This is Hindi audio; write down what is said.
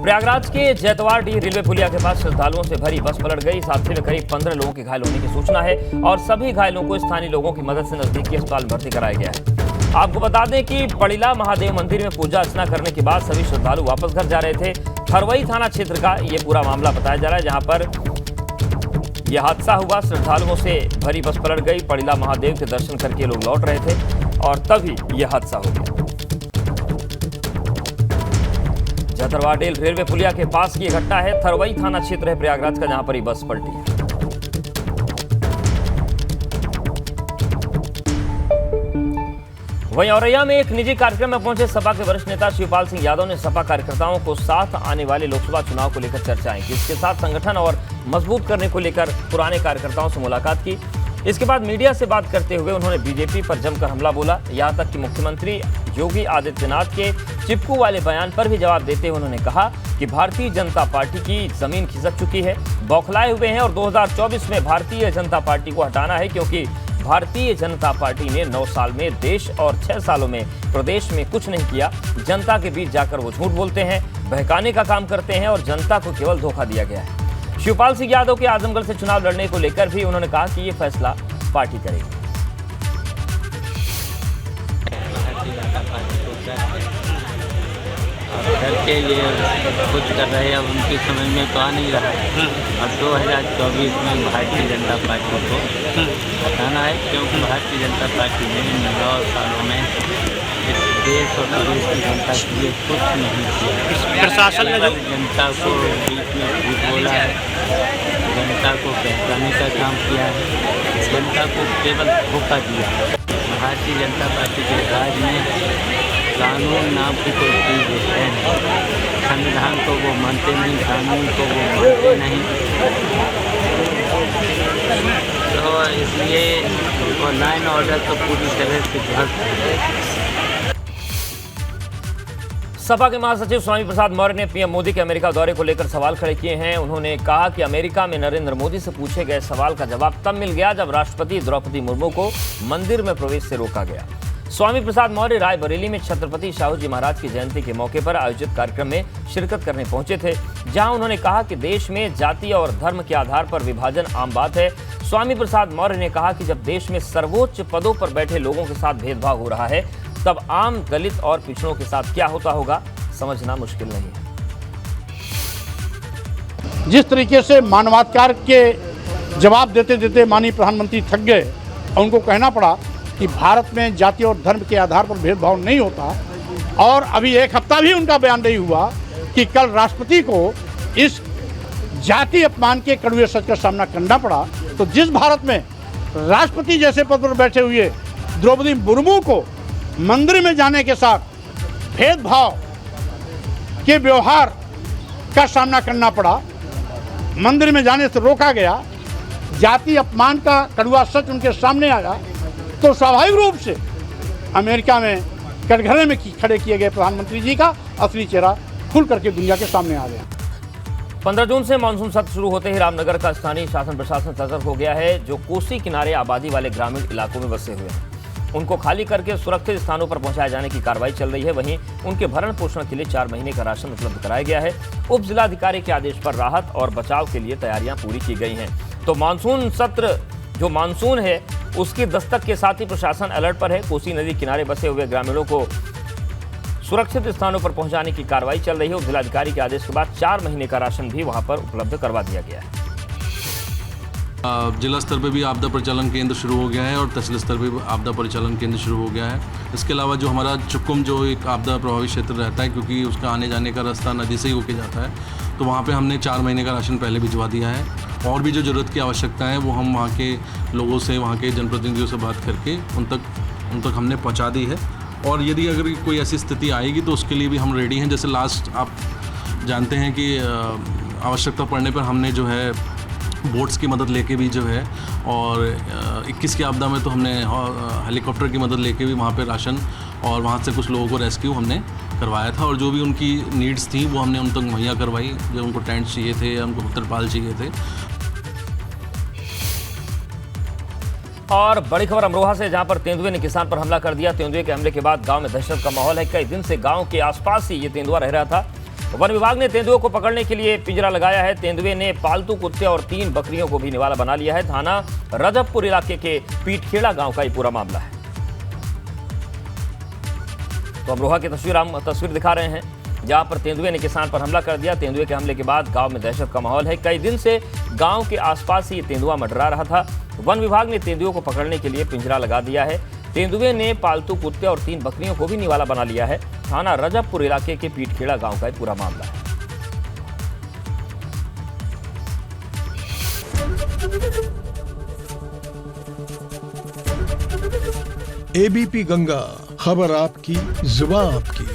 प्रयागराज के जैतवाड़ीह रेलवे पुलिया के पास श्रद्धालुओं से भरी बस पलट गई। इस हादसे में करीब 15 लोगों के घायल होने की सूचना है और सभी घायलों को स्थानीय लोगों की मदद से नजदीकी अस्पताल भर्ती कराया गया है। आपको बता दें कि पड़िला महादेव मंदिर में पूजा अर्चना करने के बाद सभी श्रद्धालु वापस घर जा रहे थे। थरवई थाना क्षेत्र का ये पूरा मामला बताया जा रहा है, जहां पर यह हादसा हुआ। श्रद्धालुओं से भरी बस पलट गई। पड़िला महादेव के दर्शन करके लोग लौट रहे थे और तभी यह हादसा हो गया। जैतवाड़ीह रेलवे पुलिया के पास की घटना है। थरवई थाना क्षेत्र है प्रयागराज का, जहां पर ये बस पलटी है। वहीं औरैया में एक निजी कार्यक्रम में पहुंचे सपा के वरिष्ठ नेता शिवपाल सिंह यादव ने सपा कार्यकर्ताओं को साथ आने वाले लोकसभा चुनाव को लेकर चर्चाएं की। इसके साथ संगठन और मजबूत करने को लेकर पुराने कार्यकर्ताओं से मुलाकात की। इसके बाद मीडिया से बात करते हुए उन्होंने बीजेपी पर जमकर हमला बोला। यहां तक कि मुख्यमंत्री योगी आदित्यनाथ के चिपकू वाले बयान पर भी जवाब देते हुए उन्होंने कहा कि भारतीय जनता पार्टी की जमीन खिसक चुकी है, बौखलाए हुए हैं और 2024 में भारतीय जनता पार्टी को हटाना है, क्योंकि भारतीय जनता पार्टी ने 9 साल में देश और 6 सालों में प्रदेश में कुछ नहीं किया। जनता के बीच जाकर वो झूठ बोलते हैं, बहकाने का काम करते हैं और जनता को केवल धोखा दिया गया है। शिवपाल सिंह यादव के आजमगढ़ से चुनाव लड़ने को लेकर भी उन्होंने कहा कि ये फैसला पार्टी करेगी। करके ये कुछ कर रहे हैं, अब उनकी समझ में तो आ नहीं रहा है। अब 2024 में भारतीय जनता पार्टी को हटाना है, क्योंकि भारतीय जनता पार्टी ने 9 सालों में इस देश और प्रदेश की जनता के लिए कुछ नहीं किया। प्रशासन ने जो जनता को बीच में झूठ बोला है, जनता को बहकाने का काम किया है, जनता को केवल धोखा दिया है। भारतीय जनता पार्टी के राज में कानून नाम की कोई चीज़ है नहीं। संविधान को वो मानते नहीं, कानून को वो मानते नहीं, तो इसलिए वो लाइन ऑर्डर तो पूरी तरह से ध्वस्त है। सपा के महासचिव स्वामी प्रसाद मौर्य ने पीएम मोदी के अमेरिका दौरे को लेकर सवाल खड़े किए हैं। उन्होंने कहा कि अमेरिका में नरेंद्र मोदी से पूछे गए सवाल का जवाब तब मिल गया जब राष्ट्रपति द्रौपदी मुर्मू को मंदिर में प्रवेश से रोका गया। स्वामी प्रसाद मौर्य रायबरेली में छत्रपति शाहू जी महाराज की जयंती के मौके पर आयोजित कार्यक्रम में शिरकत करने पहुंचे थे, जहां उन्होंने कहा कि देश में जाति और धर्म के आधार पर विभाजन आम बात है। स्वामी प्रसाद मौर्य ने कहा कि जब देश में सर्वोच्च पदों पर बैठे लोगों के साथ भेदभाव हो रहा है, तब आम दलित और पिछड़ों के साथ क्या होता होगा, समझना मुश्किल नहीं है। जिस तरीके से मानवाधिकार के जवाब देते देते माननीय प्रधानमंत्री थक गए और उनको कहना पड़ा कि भारत में जाति और धर्म के आधार पर भेदभाव नहीं होता, और अभी 1 हफ्ता भी उनका बयान नहीं हुआ कि कल राष्ट्रपति को इस जाति अपमान के कड़वे सच का सामना करना पड़ा, तो जिस भारत में राष्ट्रपति जैसे पद पर बैठे हुए द्रौपदी मुर्मू को मंदिर में जाने के साथ भेदभाव के व्यवहार का सामना करना पड़ा, मंदिर में जाने से रोका गया, जाति अपमान का कड़वा सच उनके सामने आया, तो स्वाभाविक रूप से अमेरिका में कटघरे में खड़े किए गए प्रधानमंत्री जी का असली चेहरा खुल करके दुनिया के सामने आ गया। 15 जून से मानसून सत्र शुरू होते ही रामनगर का स्थानीय शासन प्रशासन सतर्क हो गया है। जो कोसी किनारे आबादी वाले ग्रामीण इलाकों में बसे हुए हैं, उनको खाली करके सुरक्षित स्थानों पर पहुंचाए जाने की कार्रवाई चल रही है। वहीं उनके भरण पोषण के लिए 4 महीने का राशन उपलब्ध कराया गया है। उप जिलाधिकारी के आदेश पर राहत और बचाव के लिए तैयारियां पूरी की गई हैं। तो मानसून सत्र जो मानसून है उसकी दस्तक के साथ ही प्रशासन अलर्ट पर है। कोसी नदी किनारे बसे हुए ग्रामीणों को सुरक्षित स्थानों पर पहुंचाने की कार्रवाई चल रही है। उप जिलाधिकारी के आदेश के बाद 4 महीने का राशन भी वहां पर उपलब्ध करवा दिया गया है। जिला स्तर पे भी आपदा परिचालन केंद्र शुरू हो गया है और तहसील स्तर पे भी आपदा परिचालन केंद्र शुरू हो गया है। इसके अलावा जो हमारा चुकुम जो एक आपदा प्रभावित क्षेत्र रहता है, क्योंकि उसका आने जाने का रास्ता नदी से ही होके जाता है, तो वहाँ पे हमने 4 महीने का राशन पहले भिजवा दिया है। और भी जो ज़रूरत की आवश्यकता है वो हम वहाँ के लोगों से, वहाँ के जनप्रतिनिधियों से बात करके उन तक हमने पहुँचा दी है। और यदि अगर कोई ऐसी स्थिति आएगी तो उसके लिए भी हम रेडी हैं। जैसे लास्ट आप जानते हैं कि आवश्यकता पड़ने पर हमने जो है बोट्स की मदद लेके भी जो है, और 21 की आपदा में तो हमने हेलीकॉप्टर की मदद लेके भी वहाँ पे राशन और वहाँ से कुछ लोगों को रेस्क्यू हमने करवाया था। और जो भी उनकी नीड्स थी वो हमने उन तक मुहैया करवाई। जो उनको टेंट चाहिए थे या उनको तिरपाल चाहिए थे। और बड़ी खबर अमरोहा से, जहां पर तेंदुए ने किसान पर हमला कर दिया। तेंदुए के हमले के बाद गांव में दहशत का माहौल है। कई दिन से गांव के आसपास ही ये तेंदुआ रह रहा था। वन विभाग ने तेंदुए को पकड़ने के लिए पिंजरा लगाया है। तेंदुए ने पालतू कुत्ते और 3 बकरियों को भी निवाला बना लिया है। थाना रजबपुर इलाके के पीठखेड़ा गांव का ये पूरा मामला है। तो अमरोहा की तस्वीर दिखा रहे हैं, जहां पर तेंदुए ने किसान पर हमला कर दिया। तेंदुए के हमले के बाद गांव में दहशत का माहौल है। कई दिन से गांव के आसपास से ये तेंदुआ मंडरा रहा था। वन विभाग ने तेंदुए को पकड़ने के लिए पिंजरा लगा दिया है। तेंदुए ने पालतू कुत्ते और 3 बकरियों को भी निवाला बना लिया है। थाना रजबपुर इलाके के पीठखेड़ा गांव का ये पूरा मामला है। एबीपी गंगा, खबर आपकी, जुबान आपकी।